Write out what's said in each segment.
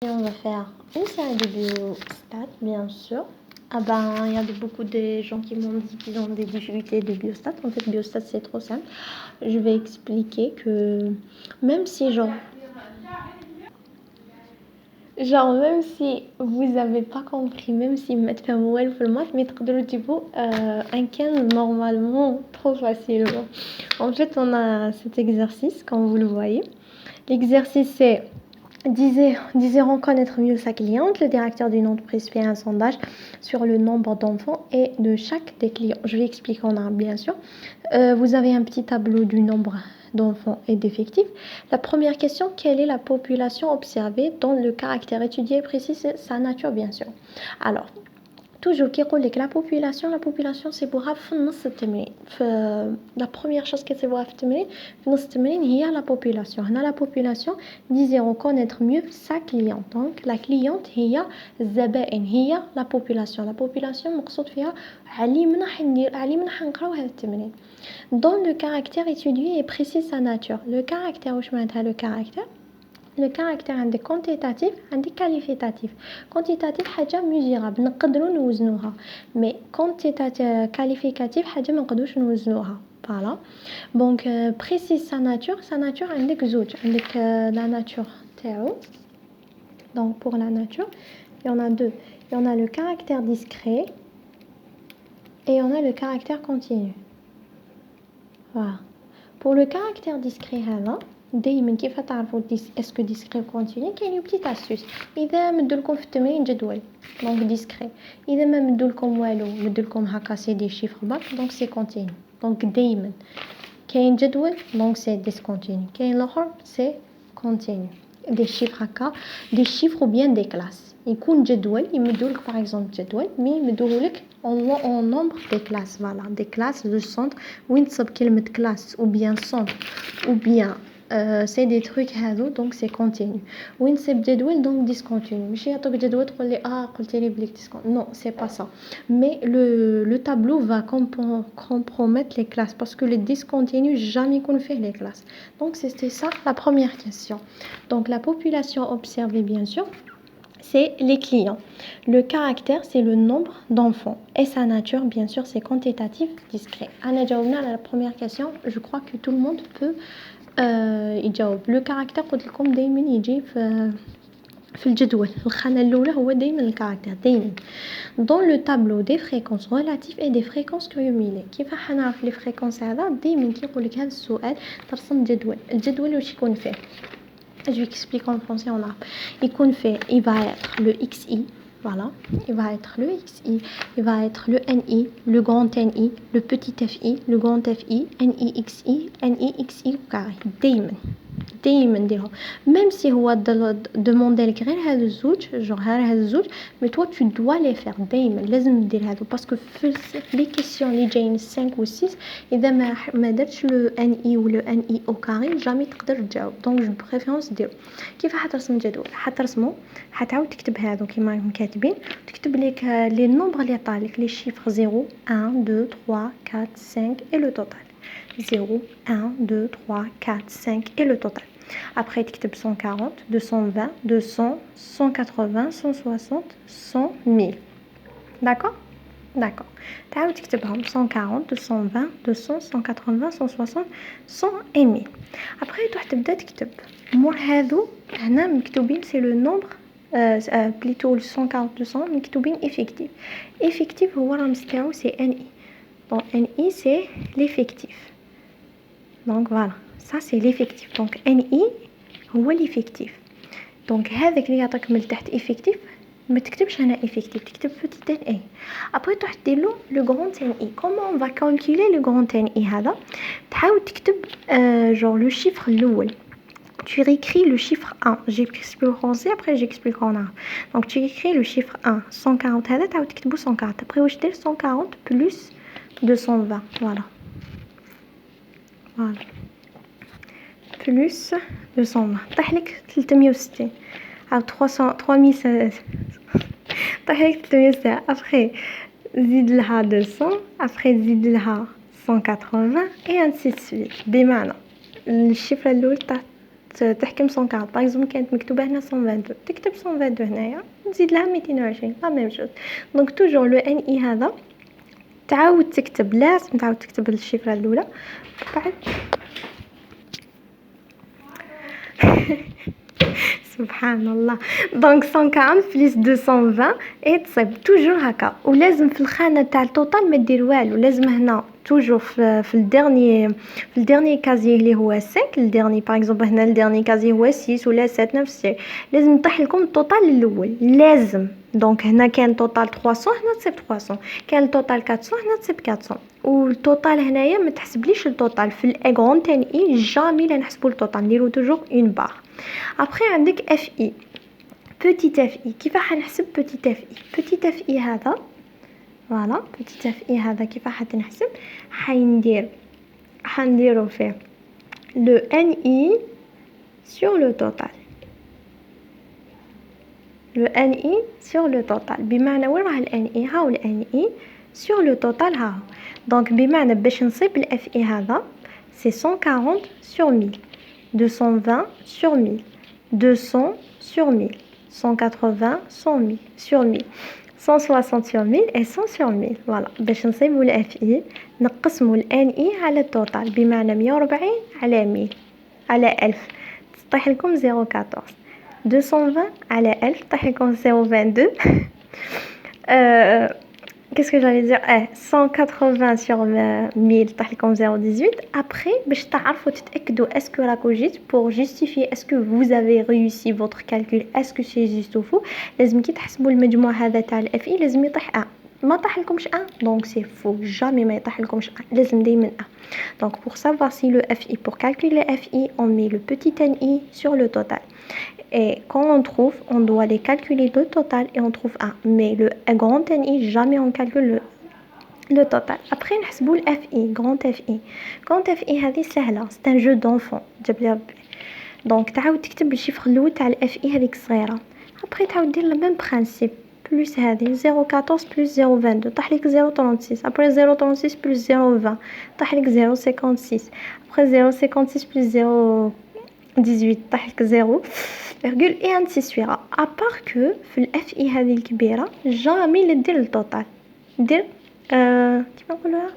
On va faire une série de biostats, bien sûr. Ah ben, il y a beaucoup de gens qui m'ont dit qu'ils ont des difficultés de biostats. En fait, biostats, c'est trop simple. Je vais expliquer que même si, même si vous n'avez pas compris, même si vous mettez un mot في المات, mais un 15 normalement trop facilement. En fait, on a cet exercice, comme vous le voyez. L'exercice, c'est disait reconnaître mieux sa cliente. Le directeur d'une entreprise fait un sondage sur le nombre d'enfants et de chaque des clients. Je vais expliquer en arabe, bien sûr. Vous avez un petit tableau du nombre d'enfants et d'effectifs. La première question, quelle est la population observée dont le caractère étudié précise sa nature, bien sûr. Alors, toujours كيقول لك la population c'est بوها في نص التمرين la première chose que c'est بوها في التمرين في نص التمرين هي la population. هنا la population disait reconnaître mieux sa cliente. Donc la cliente هي الزبائن هي la population مقصود فيها علي من حنقراو هذا التمرين. Dans le caractère étudié et précise sa nature. Le caractère واش معناتها le caractère عندك quantitatif عندك qualitatif. Quantitatif حاجة mesurable نقدروا نوزنوها, mais qualificatif حاجة ما نقدروش نوزنوها. Voilà. Donc précise sa nature عندك زوج, عندك la nature تاعو. Donc pour la nature, il y en a deux. Il y en a le caractère discret et il y en a le caractère continu. Voilà. Pour le caractère discret هذا دايما كيف تعرفوا اسكو ديسكري كونتيني كاين بتيت اسوس. اذا مدولكم في التمرين جدول دونك ديسكري, اذا ما مدولكم والو مدولكم هكا سي دي شيفر باك دونك سي كونتيني. دونك دايما كاين جدول دونك سي ديسكونتيني, كاين الاخر سي كونتيني. دي شيفر هكا دي شيفر ou bien des classes. يكون جدول يمدولك باغ اكزومبل جدول مي يمدولك en nombre des classes. Voilà, des classes de centre وين تصب كلمه classe ou bien centre ou bien c'est des trucs هذو donc c'est continu. وين سيب جدول donc discontinu. ماشي يعطوك جدول تقول لي قلتي لي بليك discontinu. Non, c'est pas ça. Mais le tableau va compromettre les classes parce que les discontinus jamais qu'on fait les classes. Donc c'était ça la première question. Donc la population observée bien sûr, c'est les clients. Le caractère, c'est le nombre d'enfants. Et sa nature, bien sûr, c'est quantitatif, discret. Anna جاوبنا على la première question. Je crois que tout le monde peut يجاوب. Le caractère قلت لكم دايما يجي في الجدول. الخانة الأولى هو دايما الكاركتر دايما. Dans le tableau des fréquences relatives et des fréquences cumulées. كيف حنعرف les fréquences هذا؟ دايما كيقول لك هذا السؤال ترسم جدول. الجدول واش يكون فيه؟ Je vais expliquer en français en arabe. Il va être le XI, voilà. Il va être le XI, il va être le NI, le grand NI, le petit FI, le grand FI, NI XI, NI XI au carré. دايما نديرهم. Même si هو demandé لك غير هذا الزوج, genre هذا الزوج, mais toi tu dois les faire دايما, لازم ندير هذا parce que في les questions اللي جايين 5 و 6 إذا ما درتش le NI ou le NI au carré jamais تقدر تجاوب. donc je préférence ديرو. كيف حترسم جدول؟ حترسمه حتعاود تكتب هذا كيما راكم كاتبين, تكتب لك les nombres اللي طالك les chiffres 0 1 2 3 4 5 et le total. 0 1 2 3 4 5 et le total. Après تكتب 140 220 200 180 160 100 1000. D'accord. تعاود تكتبهم 140 220 200 180 160 100 et 1000. Après تروح تبدا تكتب مور هذو هنا مكتوبين c'est le nombre plutôt le 140 200 مكتوبين effectif هو الرمز تاعو c'est NI. donc NI c'est l'effectif. donc voilà, ça c'est l'effectif. donc NI هو l'effectif. donc هذاك اللي يعطيك من تحت effectif ما تكتبش هنا effectif, تكتب petit n i. après تروح دير له le grand n i. comment on va calculer le grand n i هذا؟ تحاول تكتب genre le chiffre الاول. tu écris le chiffre 1. j'explique en français après j'explique en arabe. donc tu écris le chiffre 1 140 هذا تعاود تكتبه 140. après واش دير 140 plus 220. voilà plus 220 طيح لك 360 او 300 3000 طيح لك 300. après زيد لها 200. après زيد لها 180 et ainsi de suite. بمعنى الشفرة الاول تحكم 140 باغ اكزومبل كانت مكتوبه هنا 122 تكتب 122 هنايا نزيد لها 220 لا ميم جوج. دونك توجور لو ان اي هذا تعاود تكتب لازم تعاود تكتب الشفره الاولى بعد سبحان الله. دونك 140 بلس 220 اي تصيب توجور هكا. ولازم في الخانه تاع التوتال ما دير والو، لازم هنا توجور في الديرني كازي اللي هو 5 الديرني باغ اكزومبل هنا الديرني كازي هو 6 ولا 7 نفس الشيء لازم يطيح لكم التوتال الاول لازم. دونك هنا كان توتال 300 هنا تصيب 300 كان التوتال 400 هنا تصيب 400 والتوتال هنايا ما تحسبليش التوتال في الاغون تاني اي جامي لا نحسبوا التوتال نديرو توجور اون بار. ابري عندك اف اي بوتيت اف اي كيفاش حنحسب بوتيت اف اي بوتيت اف اي هذا فوالا بوتيت اف اي هذا كيفاش حتنحسب حنديرو فيه لو ان اي sur le total le NI sur le total بمعنى وين راه ال NI هاو ال NI sur le total هاو. دونك بمعنى باش نصيب ال FI هذا c'est 140 sur 1000 220 sur 1000 200 sur 1000 180 sur 1000 160 sur 1000 et 100 sur 1000 فوالا باش نصيبوا ال FI نقسموا ال NI على التوتال بمعنى 140 على 1000 على 1000 تطيح لكم 0.14 220 على 1000 تطيح لكم 0.22 qu'est-ce que j'allais dire 180 sur 1000 تطيح لكم 0.18. après باش تعرفوا تتاكدوا اسكو راكو جيت pour justifier اسكو vous avez réussi votre calcul اسكو سي جيست ou faux لازم كي تحسبوا المجموع هذا تاع الاف اي لازم يطيح ما طاح لكمش دونك سي فو جامي ما يطيح لكمش لازم دائما donc pour savoir si le FI pour calculer FI on met le petit NI sur le total et quand on trouve on doit les calculer le total et on trouve 1 mais le grand NI jamais on calcule le total. après نحسبوا ال FI grand FI هذه سهله c'est un jeu d'enfant donc تعاود تكتب الشيفر الاول تاع ال FI هذيك صغيره après تعاود دير le même principe plus هذه 0.14 plus 0.22 طاح لك 0.36 après 0.36 plus 0.20 طاح لك 0.56 après 0.56 plus 0.18 طاح لك 0 virgule et ainsi de suite. à part que في الاف اي هذه الكبيره جامي لا دير التوتال دير كيف نقولوها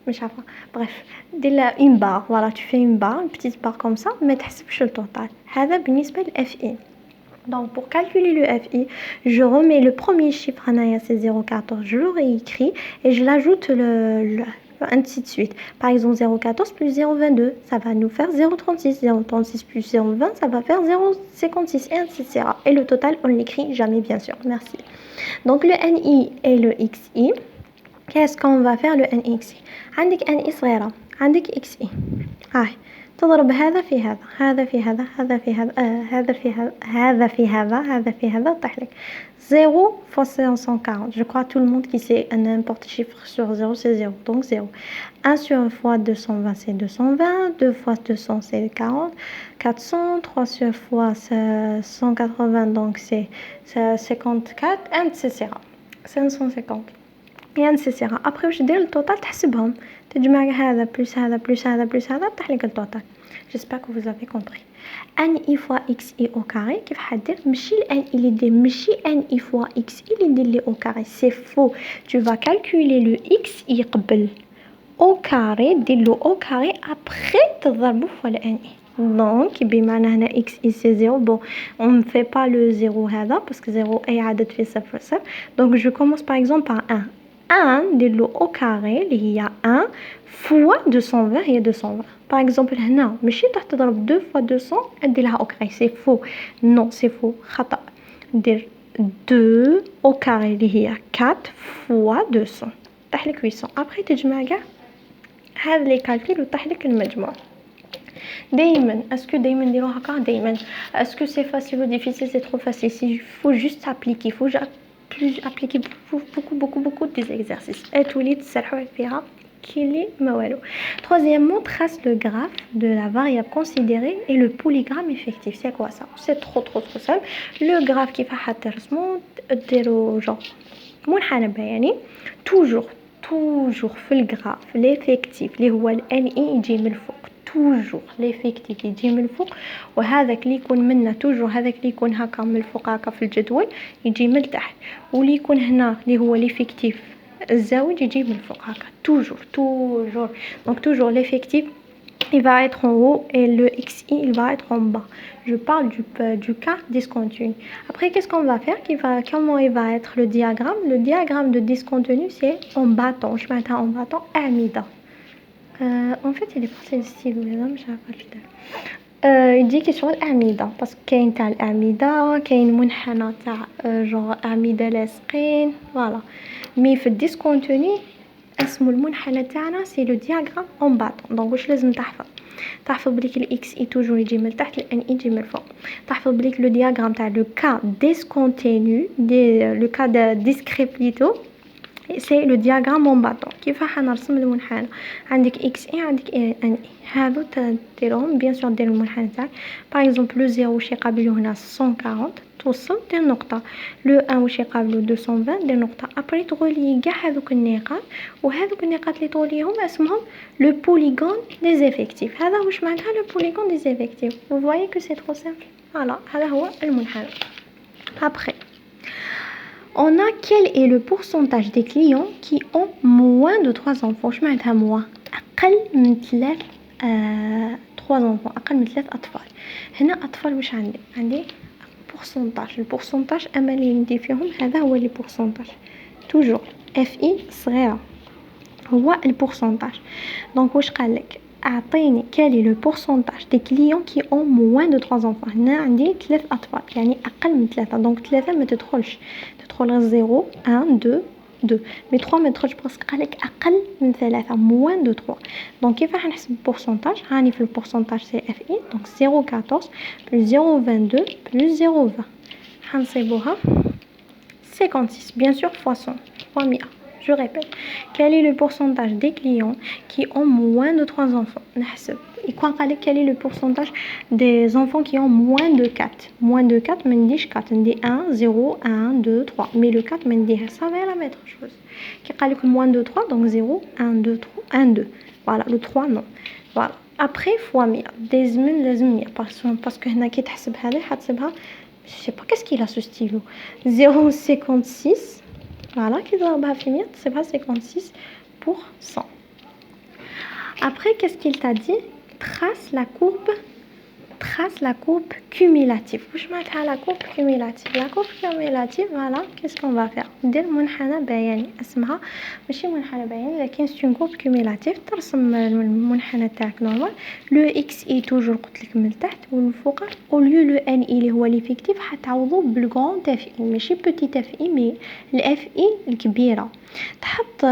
مش عارفه bref دير لا اون بار voilà tu fais une barre une petite barre comme ça ما تحسبش التوتال. هذا بالنسبه للاف اي. Donc pour calculer le FI, je remets le premier chiffre, c'est 0,14, je le réécris et je l'ajoute ainsi de suite. Par exemple 0,14 plus 0,22, ça va nous faire 0,36, 0,36 plus 0,20, ça va faire 0,56 et ainsi de suite. Et le total, on l'écrit jamais bien sûr, merci. Donc le NI et le XI, qu'est-ce qu'on va faire le NXI عندك NI صغيرة عندك XI تضرب هذا في هذا هذا في هذا هذا في هذا هذا في هذا هذا في هذا هذا في هذا طيح لك 0 fois 140. Je crois tout le monde qui sait n'importe chiffre sur 0 c'est 0 donc 0. 1 sur 1 fois 220 c'est 220 2 fois 200 c'est 40 400 3 sur fois 180 donc c'est 54 etc 550 etc. après باش دير التوتال تحسبهم تجمع هذا بلس هذا بلس هذا بلس هذا طاح لك التوتال. j'espère que vous avez compris. ان اي fois اكس اي au carré كيف حدير ماشي الان اللي دير ماشي ان اي fois اكس اي اللي ندير لي au carré c'est faux. tu vas calculer le اكس اي قبل au carré دير له au carré après تضربه في الان اي. donc بمعنى هنا x et c'est 0 bon on ne fait pas le 0 هذا parce que 0 اي عدد في 0 donc je commence par exemple par 1 ندير له au carré اللي هي 1 fois 220 هي 220 par exemple هنا ماشي تحت تضرب 2 fois 200 ندير لها au carré c'est faux non c'est faux خطأ ندير 2 au carré اللي هي 4 fois 200 طاح لك 800 après تجمع كاع هذا لي كالكول وطاح لك المجموع. دايما اسكو دايما نديرو هكا دايما اسكو سي فاسيل ou difficile c'est trop facile il faut juste appliquer faut appliquer beaucoup des exercices et تولي تسرحوا فيها كيلي ما والو. troisièmement trace le graphe de la variable considérée et le polygramme effectif. c'est quoi ça c'est trop simple. le graphe كيف حترسمو ديرو جون منحنى يعني toujours في الجراف l'effectif اللي هو ال NI يجي من فوق توجور ليفيكتيف يجي من الفوق، وهذاك اللي يكون منا توجور هذاك اللي يكون هكا من الفوق هكا في الجدول يجي من التحت، واللي يكون هنا اللي هو ليفيكتيف الزاوج يجي من الفوق هكا توجور. دونك توجور ليفيكتيف il va être en haut et le XI il va être en bas. Je parle du cas discontinu. Après, qu'est-ce qu'on va faire? Comment il va être le diagramme? Le diagramme de discontinu, c'est en battant. Je mets en battant Amida. En fait, il est passé le stylo, je sais pas. Il dit question الأعمدة parce que كاين تاع الأعمدة كاين منحنى تاع genre أعمدة لاصقين voilà. مي في الديسكونتوني اسمو المنحنى تاعنا سي لو دياغرام اون باتون. دونك واش لازم تحفظ بليك الاكس اي توجور يجي من تحت، الان اي يجي من الفوق. تحفظ بليك لو دياغرام تاع لو كا ديسكونتينيو لو كا ديسكري بليتو سي لو دياغرام اون باتون. كيفاش نرسم المنحنى؟ عندك اكس اي عندك ان اي، هادو ديرهم بيان سور دير المنحنى تاعك. باغ اكزومبل لو 0 واش يقابلو هنا 140 توصل دير نقطة، لو 1 واش يقابلو 220 دير نقطة. ابري تغولي كاع هذوك النقاط، وهذوك النقاط اللي تغوليهم اسمهم لو بوليغون دي زيفيكتيف. هذا واش معناتها لو بوليغون دي زيفيكتيف؟ vous voyez que c'est trop simple. voilà هذا هو المنحنى. après on a quel est le pourcentage des clients qui ont moins de 3 enfants. واش معناتها moins؟ اقل من 3 3 enfants، اقل من 3 اطفال. هنا اطفال واش عندي pourcentage. البورسنتاج اما اللي ندير فيهم هذا هو لي بورسنتاج توجور اف اي صغيره هو البورسنتاج. دونك واش قالك؟ اعطيني كالي لو بورسنتاج دي كليون كي اون موان دو 3 enfants. هنا عندي 3 اطفال يعني اقل من 3، دونك 3 ما تدخلش، تدخل غير 0 1 2 2 مي 3 ما تدخلش باسكو قالك اقل من 3 موان دو 3. دونك كيفاش نحسب البورسنتاج؟ هاني في البورسنتاج سي اف اي دونك 0.14 بلس 0.22 بلس 0.20 حنصيبوها 56 bien sûr fois 100 fois 100. Je répète, quel est le pourcentage des clients qui ont moins de 3 enfants? نحسب يكون قالك quel est le pourcentage des enfants qui ont moins de 4. moins de 4 ما نديش 4، ندي 1 0 1 2 3 mais le 4 ما نديها ça va la mettre chose. كي قالك moins de 3 donc 0 1 2 3 1 2 voilà le 3 non voilà. après fois 100 دايزمن لازم 100 باسكو هنا كي تحسب هذه حتحسبها je sais pas qu'est-ce qu'il a ce stylo 0,56 voilà qui ضربها في 100 تحسبها 56%. après qu'est-ce qu'il t'a dit? trace la courbe cumulative. واش معناتها la courbe cumulative? la courbe cumulative voilà qu'est-ce qu'on va faire؟ ندير منحنى بياني اسمها ماشي منحنى بياني لكن c'est une courbe cumulative. ترسم المنحنى تاعك نورمال لو اكس اي توجور قلت لك من التحت والفوق او ليو لو ان اي اللي هو ليفيكتيف حتعوضو بالغران اف اي ماشي بوتيت اف اي مي الاف اي الكبيره. تحط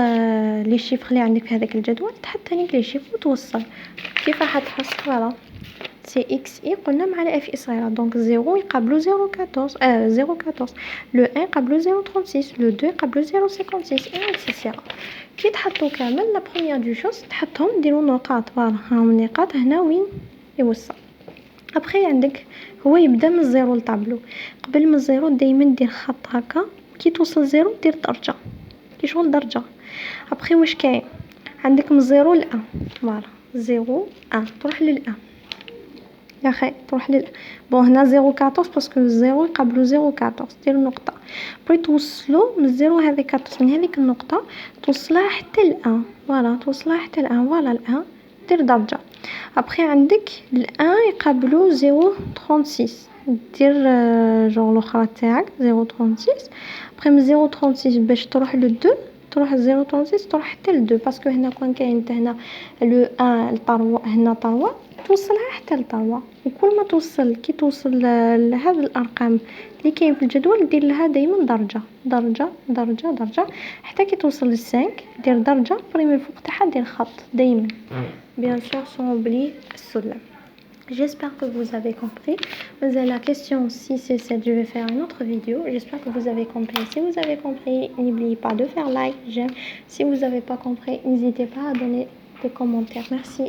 لي شيفر اللي عندك في هذاك الجدول، تحط ثاني لي شيفر وتوصل. كيف حتحس؟ فوالا سي اكس اي قلنا مع الاف اي صغيره دونك 0 يقابلو 0.14 0.14 لو 1 يقابلو 0.36 لو 2 يقابلو 0.56 اي اكسيتيرا. كي تحطو كامل لا بروميير دو شوز تحطهم ديروا نقاط. فوالا هاهم النقاط هنا وين يوصل. ابخي عندك هو يبدا من الزيرو الطابلو. قبل من الزيرو دائما دير خط هكا، كي توصل زيرو دير درجه كي شغل درجه. ابخي واش كاين عندك من الزيرو ل 1 فوالا 0 1 تروح لل 1 يا خي تروح لل بون هنا 0.14 باسكو الزيرو يقابلو 0.14 دير نقطه. بغي توصلوا من الزيرو هذيك 14 من هذيك النقطه توصلها حتى ل 1 فوالا توصلها حتى ل 1 فوالا ل 1 دير درجه. ابخي عندك ل 1 يقابلو 0.36 دير جون الاخرى تاعك 0.36. ابخي من 0.36 باش تروح ل 2 تروح 0.36 تروح حتى ل 2 باسكو هنا كون كاين هنا لو 1 الطروا هنا طروا توصلها حتى لطروا. وكل ما توصل كي توصل لهذه الارقام اللي كاين في الجدول دير لها دائما درجه درجه درجه درجه حتى كي توصل ل5 دير درجه بري من فوق تاعها دير خط دائما bien sûr sans oublier السلم. J'espère que vous avez compris. Vous avez la question 6 et 7, je vais faire une autre vidéo. J'espère que vous avez compris. Si vous avez compris, n'oubliez pas de faire like, j'aime. Si vous n'avez pas compris, n'hésitez pas à donner des commentaires. Merci.